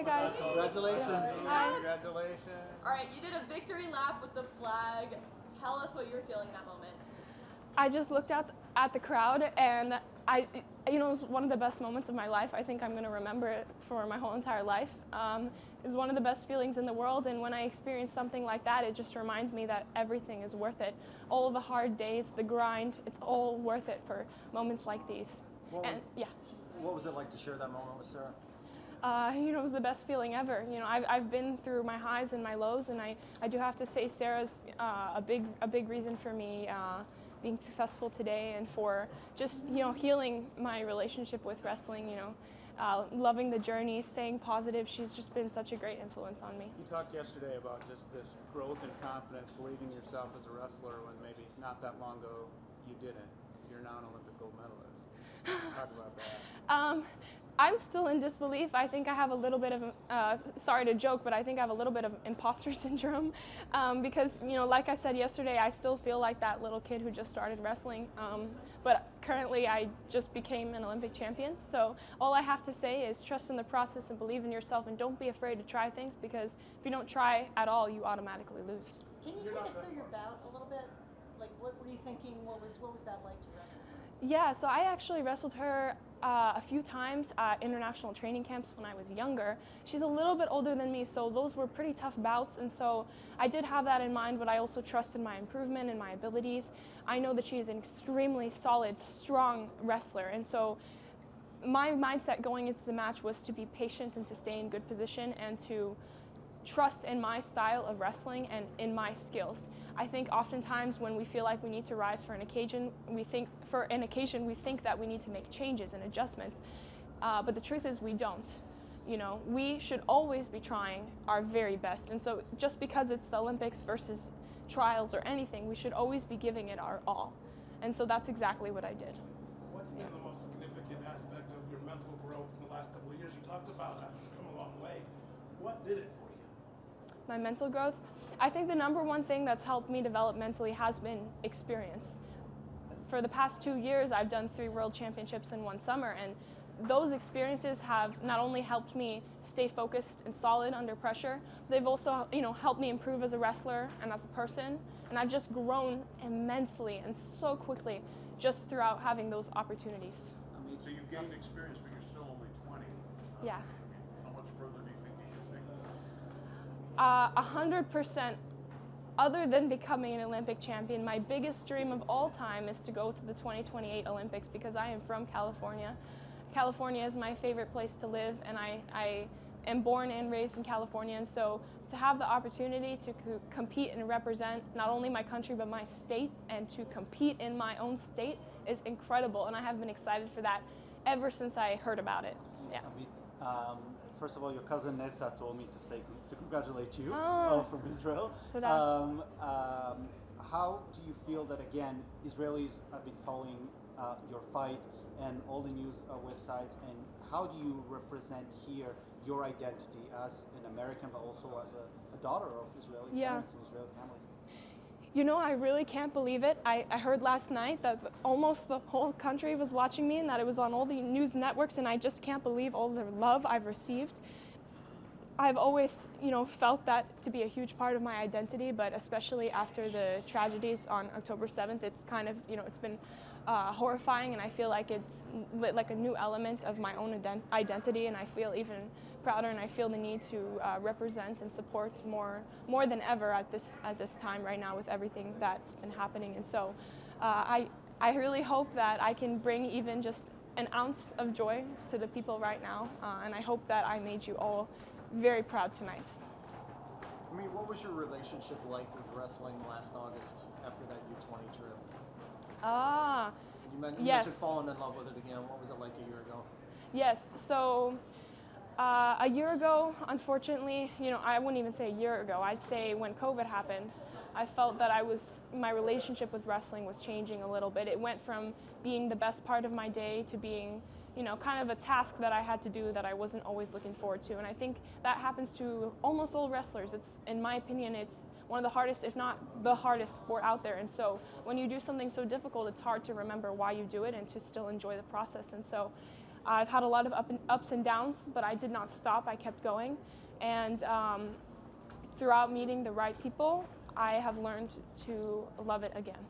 Hi guys. Congratulations. Hi. Congratulations. All right, you did a victory lap with the flag. Tell us what you were feeling in that moment. I just looked out at the crowd and it was one of the best moments of my life. I think I'm going to remember it for my whole entire life. It was one of the best feelings in the world, and when I experience something like that, it just reminds me that everything is worth it. All of the hard days, the grind, it's all worth it for moments like these. What was it like to share that moment with Sarah? It was the best feeling ever. I've been through my highs and my lows, and I do have to say Sarah's a big reason for me being successful today, and for just healing my relationship with wrestling. Loving the journey, staying positive. She's just been such a great influence on me. You talked yesterday about just this growth and confidence, believing in yourself as a wrestler when maybe not that long ago you didn't. You're now an Olympic gold medalist. Talk about that. I'm still in disbelief. I think I have a little bit of, sorry to joke, but I think I have a little bit of imposter syndrome because, like I said yesterday, I still feel like that little kid who just started wrestling. But currently I just became an Olympic champion. So all I have to say is trust in the process and believe in yourself, and don't be afraid to try things, because if you don't try at all, you automatically lose. Can you take us through your bout a little bit? Like, what were you thinking? What was that like to wrestle? Yeah, so I actually wrestled her a few times at international training camps when I was younger. She's a little bit older than me, so those were pretty tough bouts, and so I did have that in mind, but I also trusted my improvement and my abilities. I know that she is an extremely solid, strong wrestler, and so my mindset going into the match was to be patient and to stay in good position and to trust in my style of wrestling and in my skills. I think oftentimes when we feel like we need to rise for an occasion, we think that we need to make changes and adjustments, but the truth is we don't. We should always be trying our very best, and so just because it's the Olympics versus trials or anything, we should always be giving it our all, and so that's exactly what I did. What's been the most significant aspect of your mental growth in the last couple of years? You talked about how you've come a long ways. What did it for you? My mental growth? I think the number one thing that's helped me develop mentally has been experience. For the past 2 years, I've done 3 world championships in one summer, and those experiences have not only helped me stay focused and solid under pressure, they've also helped me improve as a wrestler and as a person, and I've just grown immensely and so quickly just throughout having those opportunities. So you've gained experience, but you're still only 20. Yeah. How much further do you think you can take that? 100%. Other than becoming an Olympic champion, my biggest dream of all time is to go to the 2028 Olympics, because I am from California. California is my favorite place to live, and I am born and raised in California, and so to have the opportunity to compete and represent not only my country but my state, and to compete in my own state, is incredible, and I have been excited for that ever since I heard about it. Yeah. Amit, first of all, your cousin Neta told me to congratulate you from Israel. How do you feel that, again, Israelis have been following your fight and all the news websites, and how do you represent here your identity as an American, but also as a daughter of Israeli parents and Israeli families? I really can't believe it. I heard last night that almost the whole country was watching me and that it was on all the news networks, and I just can't believe all the love I've received. I've always, felt that to be a huge part of my identity, but especially after the tragedies on October 7th, it's kind of, it's been horrifying, and I feel like it's lit like a new element of my own identity, and I feel even prouder, and I feel the need to represent and support more than ever at this time right now with everything that's been happening. And so I really hope that I can bring even just an ounce of joy to the people right now, and I hope that I made you all very proud tonight. I mean, what was your relationship like with wrestling last August after that U20 trip? You mentioned falling in love with it again. What was it like a year ago? Yes, so a year ago, unfortunately, I wouldn't even say a year ago, I'd say when COVID happened, I felt that my relationship with wrestling was changing a little bit. It went from being the best part of my day to being kind of a task that I had to do that I wasn't always looking forward to. And I think that happens to almost all wrestlers. In my opinion, it's one of the hardest, if not the hardest sport out there. And so when you do something so difficult, it's hard to remember why you do it and to still enjoy the process. And so I've had a lot of ups and downs, but I did not stop. I kept going. And throughout meeting the right people, I have learned to love it again.